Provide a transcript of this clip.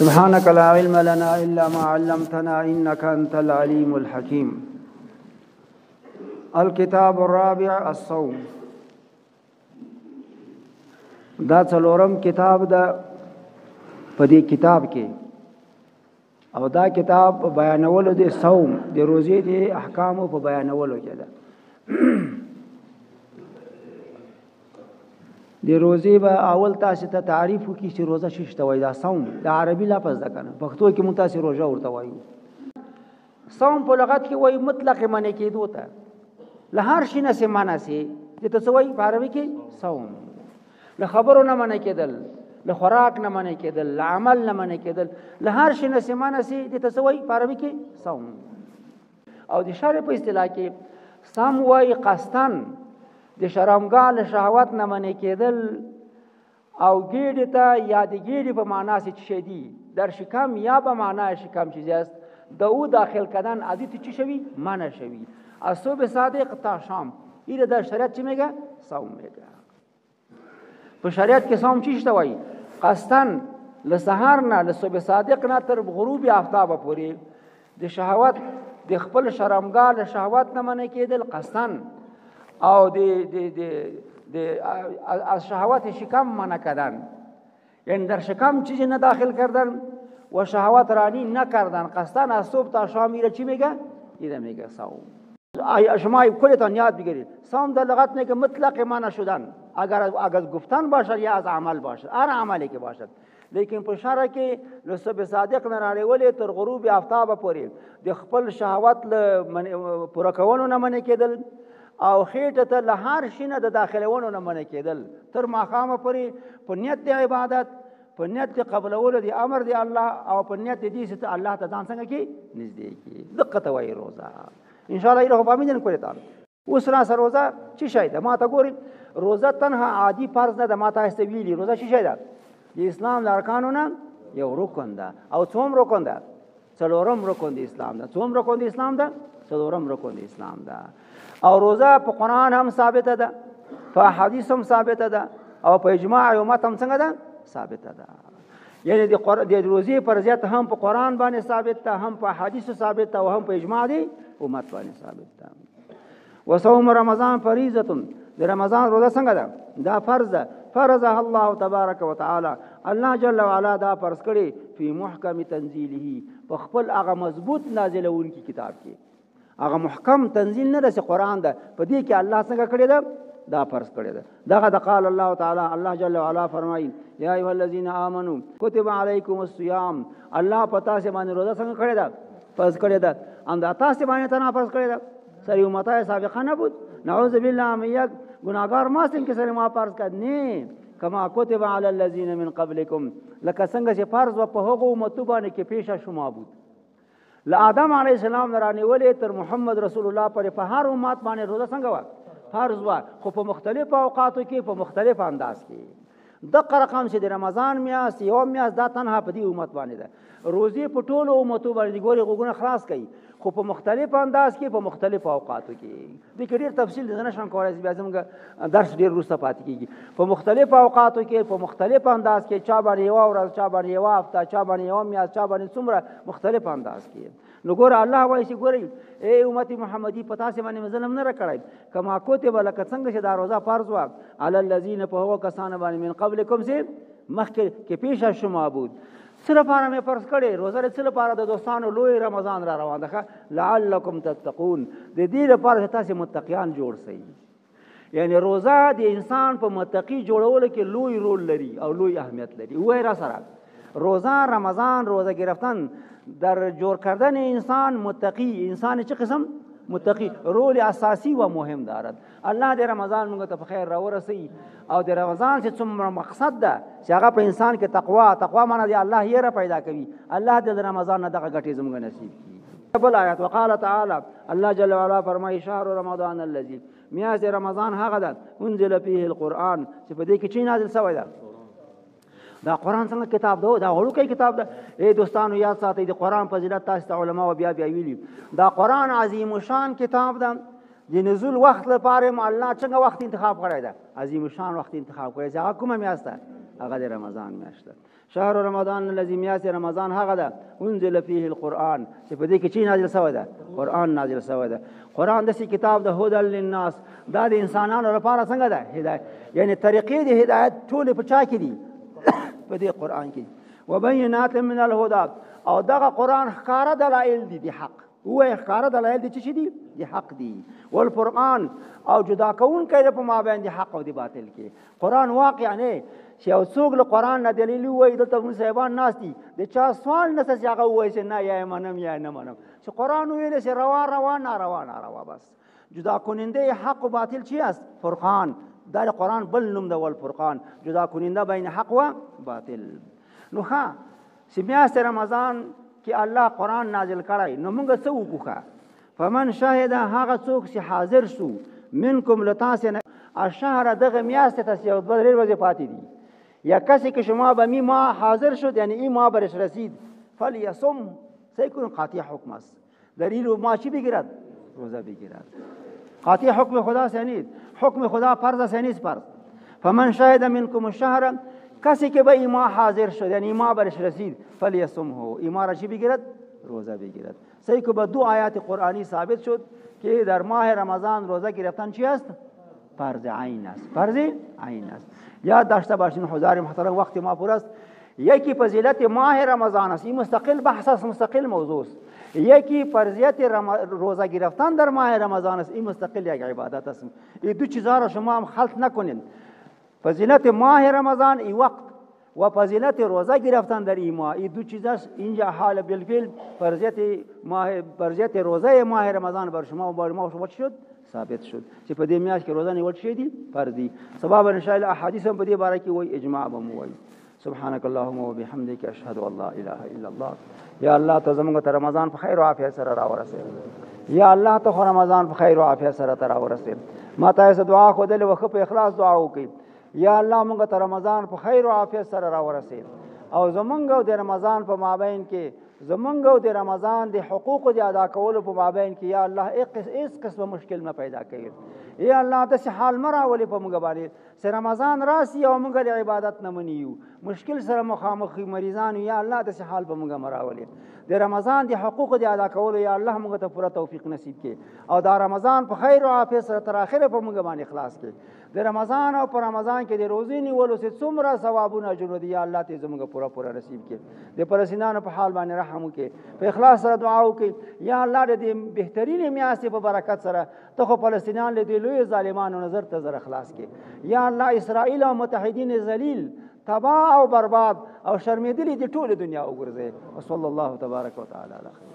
سبحانك لا علم لنا إلا ما علمتنا إنك أنت العليم الحكيم. الكتاب الرابع الصوم. دا څلورم کتاب دا په دې کتاب کې او دا کتاب بیانولو د صوم د روزې د احکامو په بیانولو کې ده. د روزې به اول تاسو ته تعریف وکړي چې روزه څه ته وایي. دا صوم د عربي لفظ ده کنه، پښتو کې مونږ تاسو روزه ورته وایو. صوم په لغت کې وایي مطلق معنی کېدو ته، له هر شي نه معنی سي چې تاسو وایي په عربي کې صوم. له خبرو نه معنی کېدل، له خوراک نه معنی کېدل، له عمل نه معنی کېدل، له هر شي نه معنی سي چې تاسو وایي په عربي کې صوم. او د شرع په اصطلاح کې صوم وایي قصدن د شرمګاه له شهوت نه منې کېدل او ګیډې ته یا د ګیډې په معنا چې شدي در شکم یا به معنا شکم چیزی است د او داخل کردن از این چی شوی منع شوی. از صبح صادق تا شام این در شریعت چی میگه؟ صوم میگه. په شریعت کې صوم چی شته وایي؟ قصدن له سحر نه له صبح صادق نه تر غروب آفتاب پورې د شهوت د خپل شرمګاه له شهوت نه منې کېدل قصدن، او از شهوت شکم منع کردن، یعنی در شکم چیزی نه داخل کردن و شهوت رانی نکردن قصدن. از صبح تا شام ایره چی میگه؟ ایره میگه صوم. شما کلتان یاد بگیرید صوم در لغت میگه مطلق معنی شدن، اگر گفتن باشد یا از عمل باشد، هر عملی که باشد. لیکن په شرع کې له صبح صادق نه راړولې تر غروب آفتاب پورې د خپل شهوت له پوره کولو نه منع کېدل او خېټه ته له هر شي نه د داخلولو نه منع کېدل تر ماښامه پورې په نیت د عبادت، په نیت د قبلولو د امر د الله او په نیت د دې چې الله ته ځان څنګه کې نږدې کړي. دقه ته وایي روزه. انشاءالله ایره خو فهمیدن کولی تعالی. اوس راسه روزه څه شی ده؟ ما ته ګورئ روزه تنها عادي فرض نه ده. ما تاسو ته ویلي روزه څه شی ده؟ د اسلام د ارکانو نه یو رکن ده. او څوم رکن ده؟ څلورم رکن د اسلام ده. څوم رکن د اسلام ده؟ څلورم رکن د اسلام ده. او روزه په قرآن هم ثابته ده، په حدیث هم ثابته ده، او په اجماع امت هم څنګه ده؟ ثابته ده. یعنی د روزې فرضیت هم په قرآن باندې ثابت ده، هم په حدیث ثابت ده، او هم په اجماع د امت باندې ثابت ده. وصوم رمضان فریضه. د رمضان روزه څنګه ده؟ دا فرض ده. فرضها الله تبارک وتعالى. الله جل وعلا دا فرض کړي فی محکم تنزیله، په خپل هغه مضبوط نازلونکي کتاب کې. هغه محکم تنزیل نه ده چې قرآن ده، په دې کې الله څنګه کړی ده؟ دا فرض کړی ده. دغه د قال الله تعالی، الله جل وعلا فرمایي یا ایها الذین آمنوا کتب علیکم الصیام. الله په تاسو باندې روزه څنګه کړی ده؟ فرض کړی ده. ان دا تاسو باندې تنه فرض کړی ده. سری امتای سابقه نبود، نعوذ بالله من یک گناهگار ما سن کې سره ما فرض کړ نه کما کتب علی الذین من قبلکم، لکه څنګه چې فرض و په هغه امتو باندې کې پیښه شوما بود. له آدم علیه السلام نه رانیولې تر محمد رسول الله پورې په هر امت باندې روزه څنګه وه؟ فرض وه، خو په مختلفو اوقاتو کې په مختلف انداز کې. دغه رقم چې د رمضان میاشت یو میاشت دا تنها په دې امت باندې ده. روزې په ټولو امتو باندې ګوري غوږونه خلاص کوي، خو په مختلف انداز کې په مختلف اوقاتو کې. د کې ډېر تفصیل د نه شم کولای، بیا زموږ درس ډېر وروسته پاتې کېږي. په مختلف اوقاتو کې په مختلف انداز کې، چا باندې یوه ورځ، چا باندې یوه هفته، چا باندې یوه میاشت، چا باندې څومره مختلف انداز کې. نو ګوره الله وایي چې ګورئ ای امت محمدي په تاسې باندې مې ظلم نه راکړی کما کتب لکه څنګه چې دا روزه فرض وه علی الذین په هغو کسانو باندې من قبلکم چې مخکې کې پیښه شوما بود. څه لپاره مې فرض کړې روزه؟ څه لپاره؟ د دوستانو لوی رمضان را روان ده، لعلکم تتقون، د دې لپاره چې تاسې متقیان جوړ سئ. یعنی روزه د انسان په متقی جوړولو کې لوی رول لري او لوی اهمیت لري. وای را سره روزه رمضان روزه گرفتن در جور کردن انسان متقی، انسان چه قسم؟ متقی، رول اساسی و مهم دارد. الله د رمضان موږ ته په خیر راورسي، او د رمضان چې څومره مقصد ده چې هغه په انسان کې تقوا معنی دی الله یې را پیدا کوي. الله د رمضان نه دغه ګټې زموږ نصیب کړي. بل آیات وقال تعالی، الله جل وعلا فرمایي شهر رمضان الذي، میاشت رمضان هغه ده انزل فيه القرآن چې په دې کې چی نازل شوی ده؟ دا قرآن څنګه کتاب ده؟ دا وړوکی کتاب ده. ای دوستانو یاد ساتئ د قرآن فضیلت تاسو ته علماو بیا ویلي. دا قرآن عظیم شان کتاب ده. د نزول وخت لپاره الله څنګه وخت انتخاب کړی ده؟ عظیم شان وخت انتخاب کړی. هغه کومه میاشت ده؟ هغه د رمضان میاشت ده. شهر رمضان الذي میاشت رمضان هغه ده انزل فيه القرآن چې په دې کې چی نازل شوی ده؟ قرآن نازل شوی ده. قرآن داسې کتاب ده هدى للناس، دا د انسانانو لپاره څنګه ده؟ هدایت، یعنی طریقې د هدایت ټولې په چا کې دي؟ په دې قرآن کې. وبینات من الهدى، او دغه قرآن ښکاره دلایل دي د حق، وایي ښکاره دلایل دي چې دي؟ د حق دي. والفرقان، او جدا کوونکی دی په مابین د حق او د باطل کې. قرآن واقع نه چې یو څوک له قرآن نه دلیل ووایي، دلته موږ صاحبان ناست دي، د چا سوال نشته چې هغه ووایي چې نه یا یې منم یا نه منم. چې قرآن وویلی چې روا روا ناروا ناروا، بس جدا کننده حق و باطل چی است؟ فرقان. دا د قرآن بل نوم ده، والفرقان، جدا کننده بین حق و باطل. نو ښه چې میاشت رمضان کې الله قرآن نازل کړی، نو موږ څه وکړو؟ فمن شهد، هغه څوک چې حاضر شو، منکم له تاسې نه، الشهر دغه میاشتې ته یو دوه درې ورځې پاتې دي، یا کسی که شما به می ماه حاضر شد، یعنی این ماه برش رسید، فلیصم، سیکون قاطع حکم است، دلیل ما چی بگیرد؟ روزه بگیرد. قاطع حکم خدا سے نیست، حکم خدا فرض سے نیست فرض. فمن شهد منکم الشهر، کسی که به این ماه حاضر شد، یعنی این ماه برش رسید، فلیصمه، این ماه را چی بگیرد؟ روزه بگیرد. سعی که با دو آیات قرآنی ثابت شد که در ماه رمضان روزه گرفتن چی است؟ فرض عین است، فرض عین است. یاد داشته باشین حضار محترم، وقت ما پر است. یکی فضیلت ماه رمضان است، این مستقل بحث است، مستقل موضوع است. یکی فرضیت روزه گرفتن در ماه رمضان است، این مستقل یک عبادت است. این دو چیزا را شما هم خلط نکنین. فضیلت ماه رمضان این وقت و فضیلت روزه گرفتن در این ماه، این دو چیز است. اینجا حال بالفعل فرضیت روزه ماه رمضان بر شما و بر ما شما شد ثابت شد چې په دې میاشت کې روزه نیول شوی دي فرض دي. سبب ان شاء الله احادیث هم په دې باره کې وایي، اجماع به مو وایي. سبحانك اللهم وبحمدك اشهد ان لا اله الا الله. یا الله ته زموږ ته رمضان په خیر او عافیت سره راورسې. یا الله ته رمضان په خیر او عافیت سره راورسې. ما ته دعا خو دې وخت په اخلاص دعا وکړي. یا الله موږ ته رمضان په خیر او عافیت سره راورسې، او زمونږ او د رمضان په مابین کې، زمونږ او د رمضان د حقوق د ادا کولو په مابین کې یا الله هیڅ قسم مشکل نه پیدا کوي. یا الله داسې حال مه راولې په موږ باندې چې رمضان راسي او موږ د عبادت نه منیو، مشکل سره مخامخ مریضان، یا الله داسې حال په موږ مه راولې. د رمضان د حقوق د ادا کولو یا الله موږ ته پوره توفیق نصیب کړي، او دا رمضان په خیر او عافیت سره تر اخره په موږ باندې خلاص کړي. د رمضان او په رمضان کې د روزې نیولو چې څومره ثوابونه اجرونه دي یا الله ته زموږ پوره نصیب کړي. د فلسطینیانو په حال باندې رحم وکړي، په اخلاص سره دعا وکړي. یا الله د دې بهترینې میاشتې په برکت سره ته خو فلسطینیان له دې لوی ظالمانو نظر ته زر خلاص کړي. یا الله اسرائیل او متحدین ذلیل، تباہ او برباد او شرمېدلي د ټوله دنیا وګرځي. وصلی الله تبارک وتعالى علی خیر.